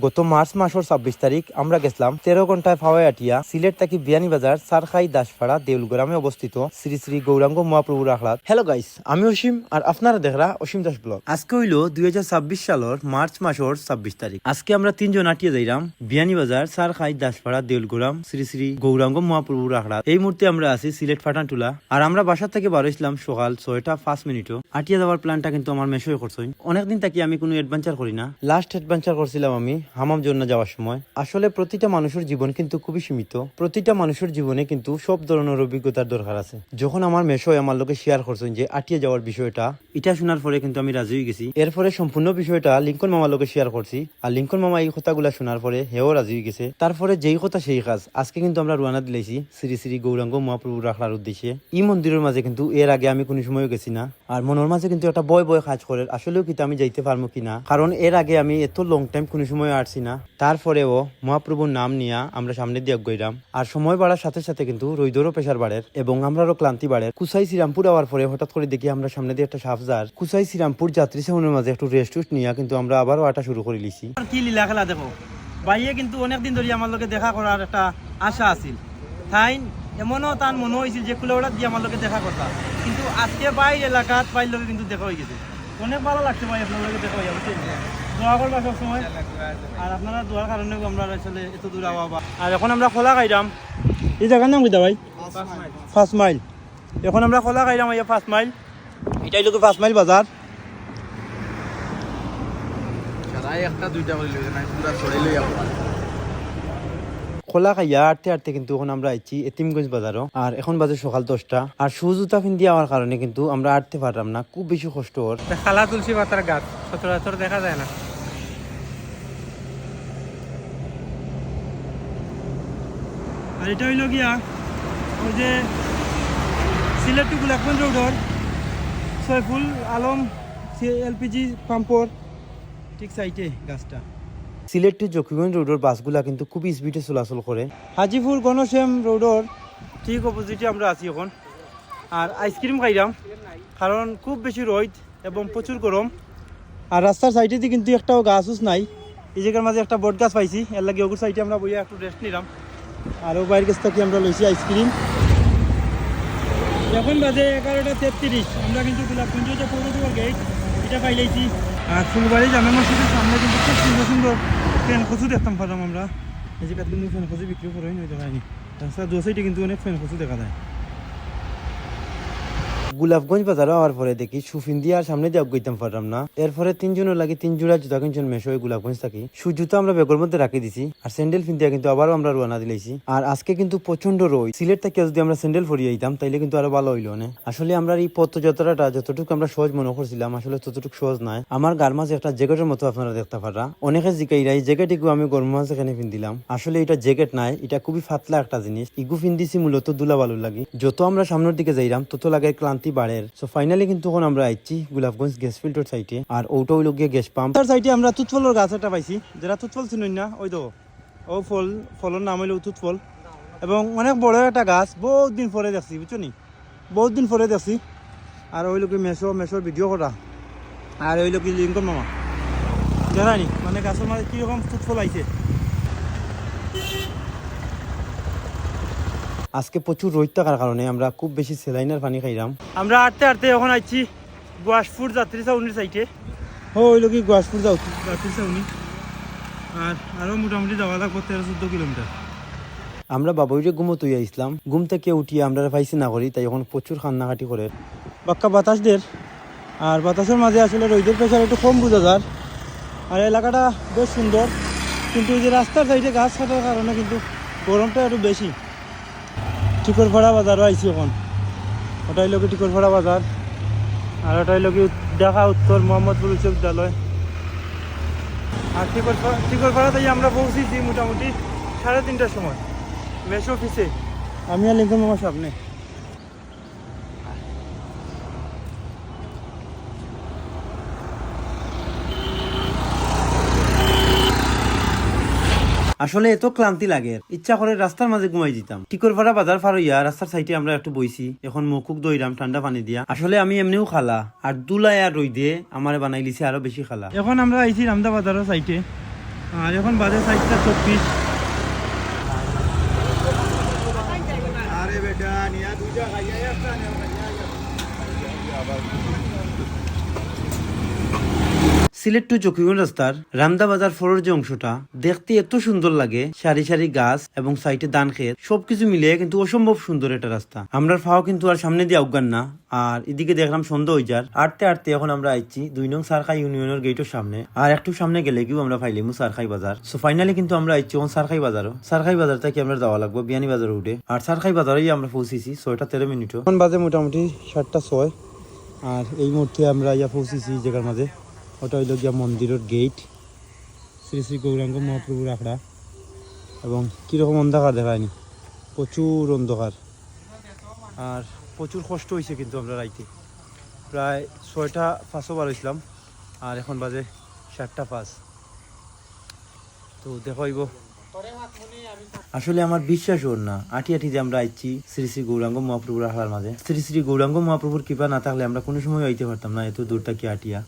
গত মার্চ মাসের ২৬ তারিখ আমরা গেছিলাম ১৩ ঘন্টায় ফাওয়াই আটিয়া সিলেট থেকে বিয়ানীবাজার সারখাই দাসপাড়া দেউলগ্রামে অবস্থিত শ্রী শ্রী গৌরাঙ্গ মহাপ্রভুর আখড়াত। হ্যালো গাইস, আমি অসীম আর আপনারা দেখরা অসীম দাস ব্লগ। আজকে হইল ২০২৬ সালের মার্চ মাসের ২৬ তারিখ। আজকে আমরা তিনজন আটিয়া যাইলাম বিয়ানীবাজার সারখাই দাসপাড়া দেউলগ্রাম শ্রী শ্রী গৌরাঙ্গ মহাপ্রভুর আখড়াত। এই মুহূর্তে আমরা আছি সিলেট ফাটানটুলা। আর আমরা বাসা থেকে বার হইছিলাম সকাল ৬টা ৫ মিনিটও। আটিয়া যাওয়ার প্ল্যানটা কিন্তু আমার মেশোয় করছে। অনেকদিন থেকে আমি কোনো অ্যাডভেঞ্চার করি না। লাস্ট অ্যাডভেঞ্চার করছিলাম আমি হামাম জন্য যাওয়ার সময়। আসলে প্রতিটা মানুষের জীবন কিন্তু খুবই সীমিত। প্রতিটা মানুষের জীবনে কিন্তু সব ধরনের অভিজ্ঞতার দরকার আছে। যখন আমার মেশোয় আমার লোকে শেয়ার করছেন যে আটিয়া যাওয়ার বিষয়টা, এটা শোনার পরে কিন্তু আমি রাজি হয়ে গেছি। এরপরে সম্পূর্ণ বিষয়টা লিঙ্কন মামার লোকে শেয়ার করছি। আর লিঙ্কন মামা এই কথাগুলা শোনার পরে হেও রাজি হয়ে গেছে। তারপরে যেই কথা সেই কাজ। আজকে কিন্তু আমরা রওনা দিলাইছি শ্রী শ্রী গৌরাঙ্গ মহাপ্রভুর রাখার উদ্দেশ্যে। এই মন্দিরের মাঝে কিন্তু এর আগে আমি কোনো সময় গেছি না। আর মনের মাঝে কিন্তু একটা বয় বয় কাজ করে আসলেও কিন্তু আমি যাইতে পারবো কিনা, কারণ এর আগে আমি এত লং টাইম কোনো সময় আসছি না। তারপরেও মহাপ্রভুর নাম নিয়ে আমরা সামনে দিয়ে গইলাম। আর সময় বাড়ার সাথে সাথে কিন্তু রৈদরও প্রেশার বাড়ে এবং আমরারও ক্লান্তি বাড়ে। কুসাই শ্রীরামপুর আওয়ার পরে হঠাৎ করে দেখি আমরা সামনে দিয়ে একটা সাফজার কুসাই শ্রীরামপুর যাত্রী সেবনের মাঝে একটু রেস্ট নিয়ে কিন্তু আমরা আবারও আটা শুরু করে লিছি। কি লীলা খেলা দেখো, বাইয়ে কিন্তু অনেকদিন ধরে আমার লোকে দেখা করার একটা আশা আছিল। তাই এমনও তার মনে হয়েছিল যে কুলাউড়াত দিয়ে আমার লোকে দেখা করতাম, কিন্তু আজকে বাইর এলাকাত বাইর লোকে কিন্তু দেখা হয়ে গেছে। অনেক ভালো লাগছে ভাই আপনার লোকে দেখা হয়ে যাবে। দোয়া করবা সব সময়, আর আপনারা দোয়ার কারণে আমরা আসলে এত দূর আওয়া। আর এখন আমরা খোলা খাইলাম, এই জায়গার নাম কইতা ভাই? 5 মাইল। এখন আমরা খোলা খাইলাম, এই 5 মাইল, এটাই লোকে 5 মাইল বাজার। খোলা খাইয়া আটতে আটতে কিন্তু এখন আমরা আইছি এতিমগঞ্জ বাজারও। আর এখন বাজে সকাল 10টা। আর সুজুতা ফিন দিয়ে যাওয়ার কারণে কিন্তু আমরা আটতে পারলাম না, খুব বেশি কষ্ট ওর। খালা তুলসী পাতার গাছ সচরাচর দেখা যায় না। আর এটা হইল গিয়া ওই যে সিলেট টু গুলাকগঞ্জ রোডর সৈফুল আলম এলপিজি পাম্পর ঠিক সাইডে গাছটা। সিলেট টু জকিগঞ্জ রোডের বাসগুলা কিন্তু খুব স্পিডে চলাচল করে। হাজিপুর গণশ্যাম রোডর ঠিক অপোজিটে আমরা আছি এখন। আর আইসক্রিম খাইলাম, কারণ খুব বেশি রোদ এবং প্রচুর গরম। আর রাস্তার সাইডে দিয়ে কিন্তু একটাও গাছ উস নাই। এই জায়গার মাঝে একটা বট গাছ পাইছি, এর লাগে ওগুর সাইডে আমরা বইয়া একটু রেস্ট নিলাম। আর ও বাইরের কাছ থেকে আমরা লইছি আইসক্রিম। এখন বাজে 11টা 33। আমরা কিন্তু গোলাপগঞ্জ যে পৌরসভার গেট এটা পাইলাইছি। আর ফুলবাড়ি জামে মসজিদের সামনে কিন্তু খুব সুন্দর সুন্দর ফ্যান কচু দেখতাম পারলাম আমরা। এই জায়গায় কিন্তু ফ্যান কচু বিক্রি করে হয়নি দেখায়নি। রাস্তার দু সাইডে কিন্তু অনেক ফ্যান কচু দেখা যায়। গোলাপগঞ্জ বাজারও হওয়ার পরে দেখি সুফিন দিয়ে আর সামনে দিয়ে গইতাম পারলাম না। এরপরে তিনজনের লাগে 3 জোড়া জুতা কিনছেন মেশো গোলাপগঞ্জ থাকি। জুতা আমরা বেগের মধ্যে রাখি দিছি। আর স্যান্ডেল ফিন্দিয়া কিন্তু আবারও আমরা রওনা দিলাইছি। আর আজকে কিন্তু প্রচন্ড রোদ। সিলেট থেকে যদি আমরা স্যান্ডেল পরিয়ে আইতাম তাইলে কিন্তু আরো ভালো হইলো না। আসলে আমরা এই পথযাত্রাটা যতটুকু আমরা সহজ মনে করছিলাম আসলে ততটুকু সহজ নয়। আমার গার মাঝে একটা জ্যাকেটের মতো আপনারা দেখতে পারা। অনেকে জিকাইরা এই জ্যাকেটইগু আমি গরম মাঝে এখানে পিন্দিলাম। আসলে এটা জ্যাকেট নাই, এটা খুবই ফাতলা একটা জিনিস। ইগু পিন্দিছি মূলত দুলা বালু লাগে। যত আমরা সামনের দিকে যাইলাম তত লাগে ক্লান্তি বাড়ে। সো ফাইনালি কিন্তু এখন আমরা আইছি গোলাপগঞ্জ গ্যাস ফিল্টার সাইটে। আর ওটা হইল গিয়ে গ্যাস পাম্প। তার সাইটে আমরা তুতফলের গাছ একটা পাইছি। যারা তুতফল চিনুন না, ওই তো ও ফলের নাম হইল তুতফল এবং অনেক বড় একটা গাছ। বহুত দিন পরে দেখছি, বুঝছো নি, বহুত দিন পরে দেখছি। আর ওই লোক মেশোর ভিডিও করা। আর ওই লোক লিঙ্কন মামা জানানি মানে গাছের মাঝে কিরকম তুতফল আইছে। আজকে প্রচুর রোদ থাকার কারণে আমরা খুব বেশি সেলাইনার পানি খাইলাম। আমরা আটতে আটতে এখন আইছি গোয়াসপুর যাত্রী ছাউনির সাইটে। ওই লোক গোয়াসপুর যাত্রী ছাউনি। আর আরো মোটামুটি যাওয়া লাগবে 13-14 কিলোমিটার। আমরা বাবুইরে ঘুমো তুই আইসলাম। ঘুম থেকে উঠিয়ে আমরা পাইছি না করি, তাই এখন প্রচুর কান্নাকাটি করে। বাক্কা বাতাস দের। আর বাতাসের মাঝে আসলে রোদের প্রেশার একটু কম বোঝা যায়। আর এলাকাটা বেশ সুন্দর, কিন্তু এই যে রাস্তার সাইডে গাছ কাটার কারণে কিন্তু গরমটা একটু বেশি। টিকরপাড়া বাজারও আইছি এখন। ওটাই লোক টিকরপাড়া বাজার। আর ওটাই লোক ঢাকা উত্তর মোহাম্মদপুর উচ্চ বিদ্যালয়। আর টিকরপাড়াতে আমরা পৌঁছেছি মোটামুটি 3:30টার সময় মেশ অফিসে। আমি আর লিঙ্কন মামার সামনে। আসলে এত ক্লান্তি লাগে, ইচ্ছা করে রাস্তার মাঝে ঘুমাই দিতাম। টিকরপাড়া বাজার পার হইয়া রাস্তার সাইডে আমরা একটু বইছি। এখন মুখুক দইরাম ঠান্ডা পানি দিয়া। আসলে আমি এমনিও খালা, আর দুলাই আর রই দিয়ে আমার বানাই লিছি আরো বেশি খালা। এখন আমরা আইছি রামদা বাজারের সাইডে। আর এখন বাজে 4:24। সিলেট টু চকিগঞ্জ রাস্তার রামদা বাজার ফোরের যে অংশটা দেখতে এত সুন্দর লাগে, সারি সারি গাছ এবং সাইডে ধান ক্ষেত সবকিছু মিলিয়ে কিন্তু অসম্ভব সুন্দর একটা রাস্তা। আমরা ফাও কিন্তু আর সামনে দিয়ে আউগান না। আর এদিকে দেখলাম সন্ধ্যা হয়ে যার আটতে আটতে এখন আমরা আইছি 2 নং সারখাই ইউনিয়নের গেটের সামনে। আর একটু সামনে গেলে কিউ আমরা পাইলাম সারখাই বাজার। সো ফাইনালি কিন্তু আমরা আইছি এখন সারখাই বাজারও। সারখাই বাজার থেকে আমরা যাওয়া লাগবো বিয়ানি বাজার উঠে। আর সারখাই বাজারেই আমরা পৌঁছেছি 6:13 মিনিট। এখন বাজে মোটামুটি 7:06। আর এই মুহূর্তে আমরা ইয়া পৌঁছেছি জায়গার মাঝে। ওটা হইল গিয়া মন্দিরের গেট, শ্রী শ্রী গৌরাঙ্গ মহাপ্রভুর আখড়া। এবং কীরকম অন্ধকার দেখায়নি, প্রচুর অন্ধকার। আর প্রচুর কষ্ট হয়েছে কিন্তু আমরা রাইতে প্রায় 6:05 বার হয়েছিলাম। আর এখন বাজে 7:05। তো দেখাইব আসলে আমার বিশ্বাস ওর না আটি আটি যে আমরা আইছি শ্রী শ্রী গৌরাঙ্গ মহাপ্রভুর আখড়ার মাঝে। শ্রী শ্রী গৌরাঙ্গ মহাপ্রভুর কৃপা না থাকলে আমরা কোনো সময় আইতে পারতাম না এত দূরটা কি আটিয়া।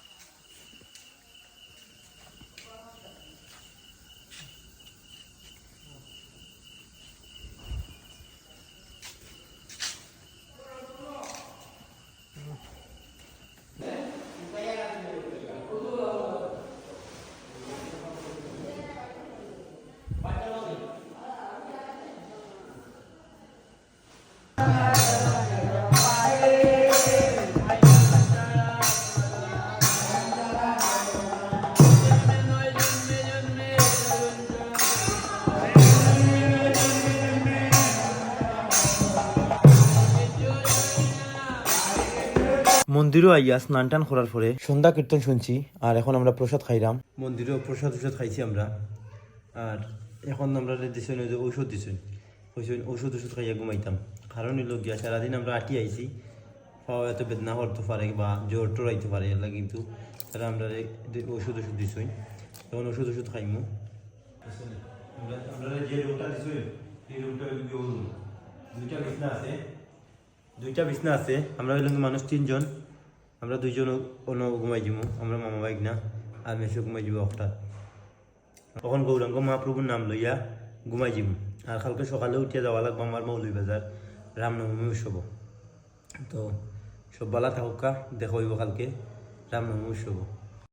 মন্দিরও আইয়া স্নান টান করার পরে সন্ধ্যা কীর্তন শুনছি। আর এখন আমরা প্রসাদ খাইলাম, মন্দিরেও প্রসাদ খাইছি আমরা। আর এখন আমরা দিছেন ওই যে ঔষধ দিছেন, ঔষধ খাইয়া ঘুমাইতাম। কারণ হইল গিয়া সারাদিন আমরা আটি আইছি, পাওয়া এত বেদনা করতে পারে বা জ্বর টোর আইতে পারে এলা, কিন্তু তারা আমরা ঔষধ দিছই। এখন ঔষধ খাইমু। আমরা যে রুমটা দিছই এই রুমটা দুইটা বিছনা আছে। আমরা হইলাম মানুষ 3 জন, আমরা 2 জন অন্য ঘুমাই যাবো, আমরা মামা বাইক না আর মেসে ঘুমাই যাবো একটা। তখন গৌরাঙ্গ মহাপ্রভুর নাম লইয়া ঘুমাই যাবো। আর কালকে সকালে উঠিয়া যাওয়া লাগবো আমার মৌলভীবাজার রামনবমী উৎসব। তো সব বালা থাকুকা, দেখা হইব কালকে রামনবমী উৎসব।